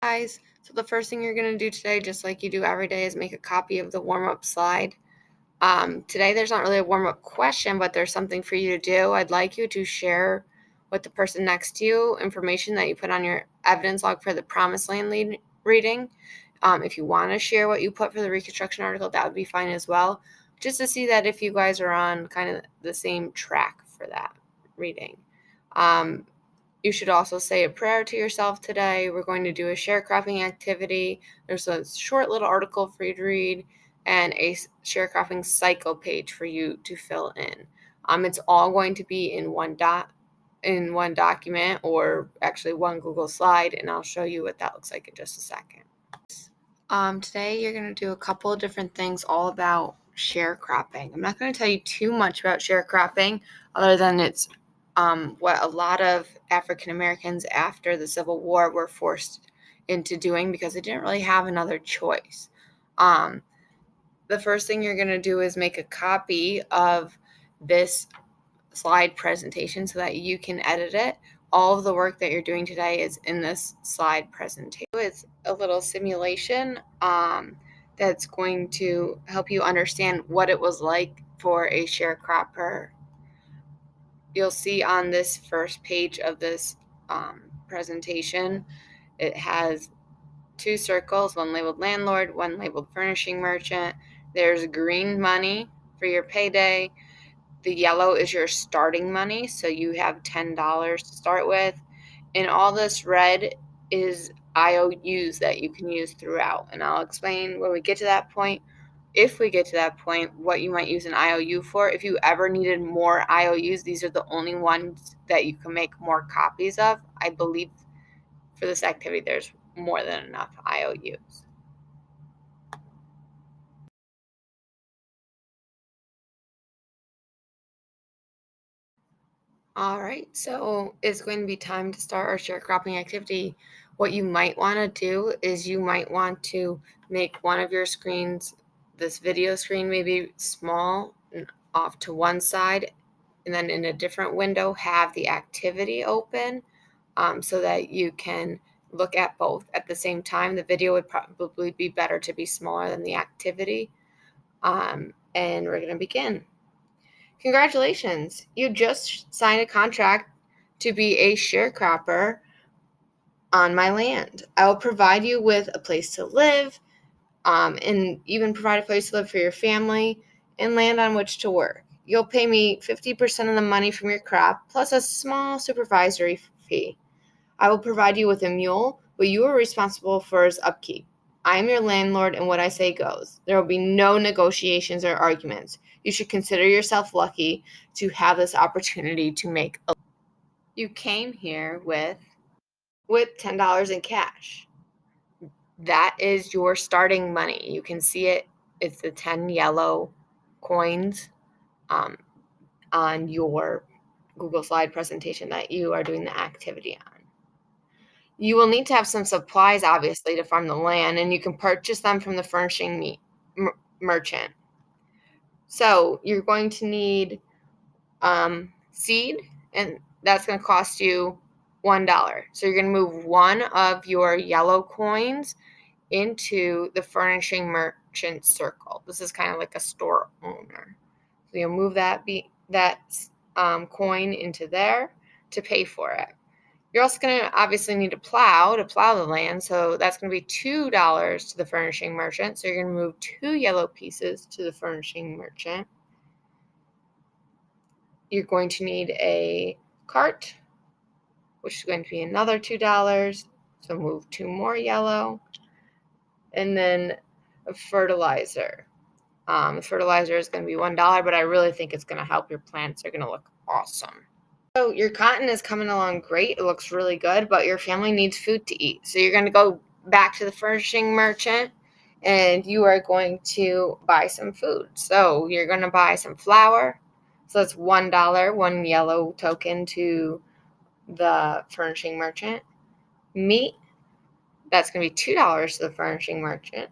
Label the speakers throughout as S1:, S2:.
S1: Guys, so the first thing you're going to do today, just like you do every day, is make a copy of the warm-up slide. Today there's not really a warm-up question, but there's something for you to do. I'd like you to share with the person next to you information that you put on your evidence log for the Promised Land reading. If you want to share what you put for the Reconstruction article, that would be fine as well, just to see that if you guys are on kind of the same track for that reading. You should also say a prayer to yourself today. We're going to do a sharecropping activity. There's a short little article for you to read and a sharecropping cycle page for you to fill in. It's all going to be in one document, or actually one Google slide, and I'll show you what that looks like in just a second. Today you're going to do a couple of different things all about sharecropping. I'm not going to tell you too much about sharecropping other than it's what a lot of African Americans after the Civil War were forced into doing because they didn't really have another choice. The first thing you're going to do is make a copy of this slide presentation so that you can edit it. All of the work that you're doing today is in this slide presentation. It's a little simulation that's going to help you understand what it was like for a sharecropper. You'll see on this first page of this presentation, it has two circles, one labeled landlord, one labeled furnishing merchant. There's green money for your payday. The yellow is your starting money, so you have $10 to start with. And all this red is IOUs that you can use throughout. And I'll explain when we get to that point, if we get to that point, what you might use an IOU for. If you ever needed more IOUs, these are the only ones that you can make more copies of. I believe for this activity, there's more than enough IOUs. All right, so it's going to be time to start our sharecropping activity. What you might want to do is you might want to make one of your screens, this video screen, maybe small and off to one side, and then in a different window have the activity open so that you can look at both at the same time. The video would probably be better to be smaller than the activity. And we're going to begin. Congratulations, you just signed a contract to be a sharecropper on my land. I will provide you with a place to live and even provide a place to live for your family and land on which to work. You'll pay me 50% of the money from your crop plus a small supervisory fee. I will provide you with a mule, but you are responsible for his upkeep. I am your landlord, and what I say goes. There will be no negotiations or arguments. You should consider yourself lucky to have this opportunity to make a. You came here with $10 in cash. That is your starting money. You can see it. It's the 10 yellow coins on your Google slide presentation that you are doing the activity on. You will need to have some supplies, obviously, to farm the land, and you can purchase them from the furnishing merchant. So you're going to need seed, and that's going to cost you $1. So you're going to move one of your yellow coins into the furnishing merchant circle. This is kind of like a store owner. So you'll move that coin into there to pay for it. You're also going to obviously need to plow the land, so that's going to be $2 to the furnishing merchant. So you're going to move 2 yellow pieces to the furnishing merchant. You're going to need a cart, which is going to be another $2. So move 2 more yellow. And then a fertilizer. The fertilizer is going to be $1, but I really think it's going to help your plants. They're going to look awesome. So your cotton is coming along great. It looks really good, but your family needs food to eat. So you're going to go back to the furnishing merchant and you are going to buy some food. So you're going to buy some flour. So that's $1, 1 yellow token to the furnishing merchant. Meat, that's going to be $2 to the furnishing merchant.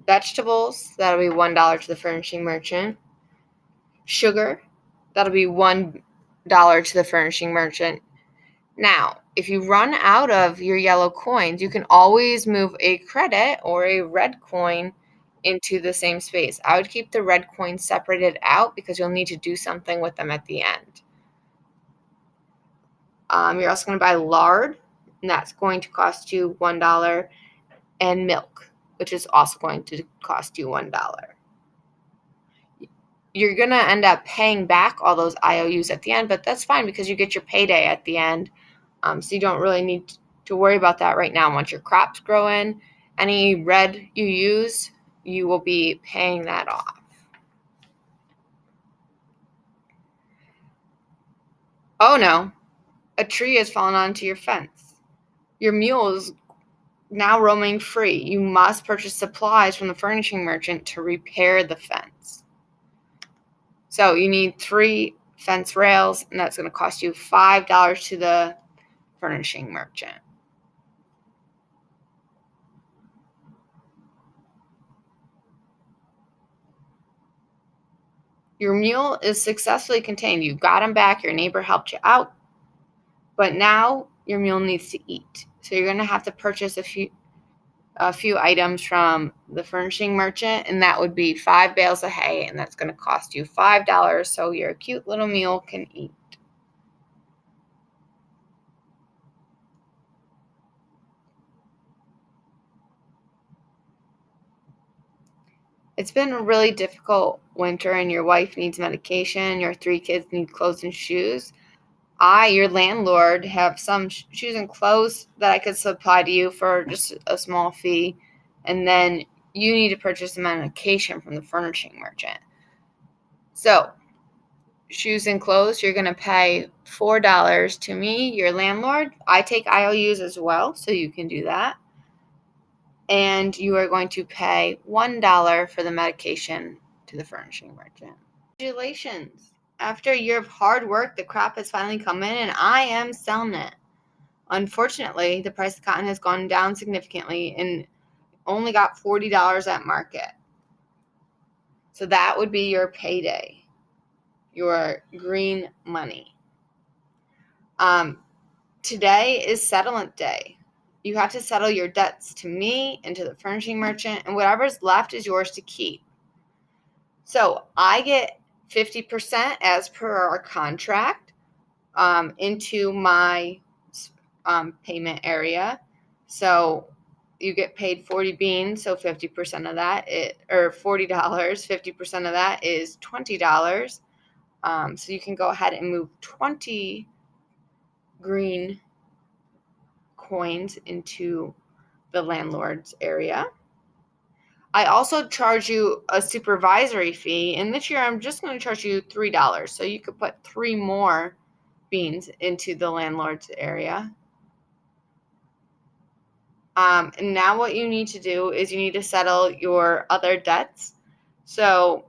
S1: Vegetables, that'll be $1 to the furnishing merchant. Sugar, that'll be $1 to the furnishing merchant. Now, if you run out of your yellow coins, you can always move a credit or a red coin into the same space. I would keep the red coins separated out because you'll need to do something with them at the end. You're also going to buy lard, and that's going to cost you $1, and milk, which is also going to cost you $1. You're going to end up paying back all those IOUs at the end, but that's fine because you get your payday at the end. So you don't really need to worry about that right now. Once your crops grow in, any red you use, you will be paying that off. Oh no, a tree has fallen onto your fence. Your mule is now roaming free. You must purchase supplies from the furnishing merchant to repair the fence. So you need 3 fence rails, and that's going to cost you $5 to the furnishing merchant. Your mule is successfully contained. You got him back. Your neighbor helped you out. But now your mule needs to eat. So you're going to have to purchase a few items from the furnishing merchant, and that would be 5 bales of hay, and that's going to cost you $5 so your cute little mule can eat. It's been a really difficult winter, and your wife needs medication, your 3 kids need clothes and shoes. I, your landlord, have some shoes and clothes that I could supply to you for just a small fee, and then you need to purchase the medication from the furnishing merchant. So, shoes and clothes, you're going to pay $4 to me, your landlord. I take IOUs as well, so you can do that. And you are going to pay $1 for the medication to the furnishing merchant. Congratulations. After a year of hard work, the crop has finally come in, and I am selling it. Unfortunately, the price of cotton has gone down significantly and only got $40 at market. So that would be your payday, your green money. Today is settlement day. You have to settle your debts to me and to the furnishing merchant, and whatever's left is yours to keep. So I get 50% as per our contract into my payment area. So you get paid 40 beans, so 50% of that, or $40, 50% of that is $20. So you can go ahead and move 20 green coins into the landlord's area. I also charge you a supervisory fee, and this year I'm just going to charge you $3. So you could put 3 more beans into the landlord's area. And now what you need to do is you need to settle your other debts. So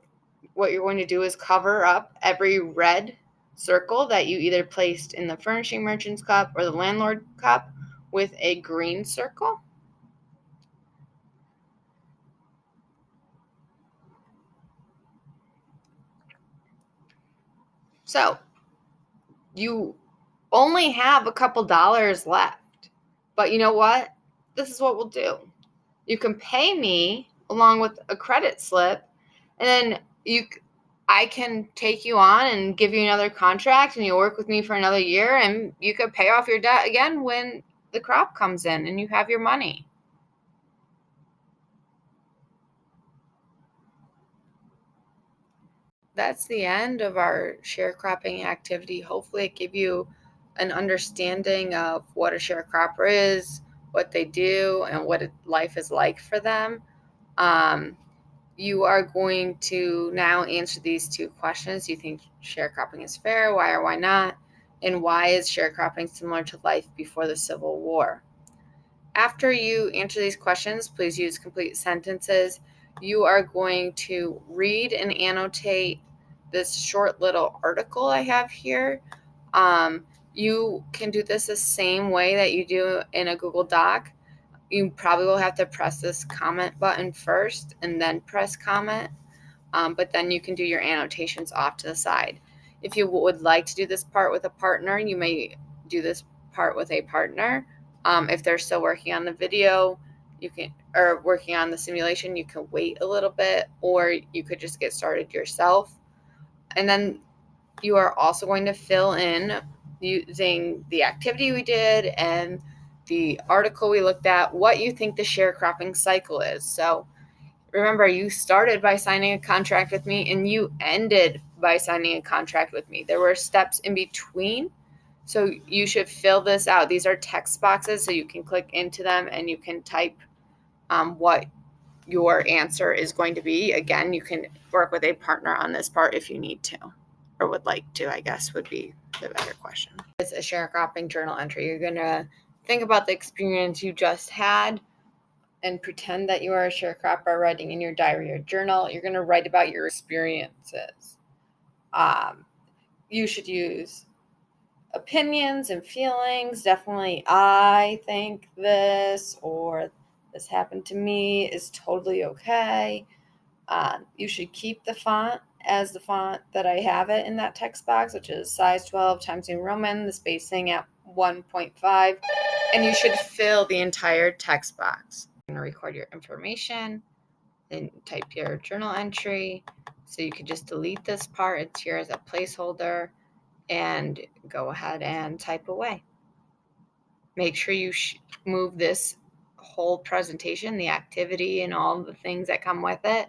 S1: what you're going to do is cover up every red circle that you either placed in the furnishing merchant's cup or the landlord cup with a green circle. So you only have a couple dollars left. But you know what? This is what we'll do. You can pay me along with a credit slip, and then I can take you on and give you another contract, and you'll work with me for another year, and you could pay off your debt again when the crop comes in and you have your money. That's the end of our sharecropping activity. Hopefully it gave you an understanding of what a sharecropper is, what they do, and what life is like for them. You are going to now answer these 2 questions. Do you think sharecropping is fair? Why or why not? And why is sharecropping similar to life before the Civil War? After you answer these questions, please use complete sentences. You are going to read and annotate this short little article I have here. You can do this the same way that you do in a Google Doc. You probably will have to press this comment button first and then press comment, but then you can do your annotations off to the side. If you would like to do this part with a partner, you may do this part with a partner. If they're still working on the video, you can, or working on the simulation, you can wait a little bit, or you could just get started yourself. And then you are also going to fill in using the activity we did and the article we looked at, what you think the sharecropping cycle is. So remember, you started by signing a contract with me and you ended by signing a contract with me. There were steps in between. So you should fill this out. These are text boxes, so you can click into them and you can type what your answer is going to be. Again, you can work with a partner on this part if you need to, or would like to, I guess would be the better question. It's a sharecropping journal entry. You're going to think about the experience you just had and pretend that you are a sharecropper writing in your diary or journal. You're going to write about your experiences. You should use opinions and feelings. Definitely, I think this, or this happened to me, is totally okay. You should keep the font as the font that I have it in that text box, which is size 12 Times New Roman, the spacing at 1.5, and you should fill the entire text box. You're going to record your information, then type your journal entry. So you could just delete this part. It's here as a placeholder, and go ahead and type away. Make sure you move this whole presentation, the activity and all the things that come with it,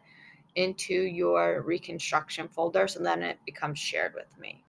S1: into your reconstruction folder, so then it becomes shared with me.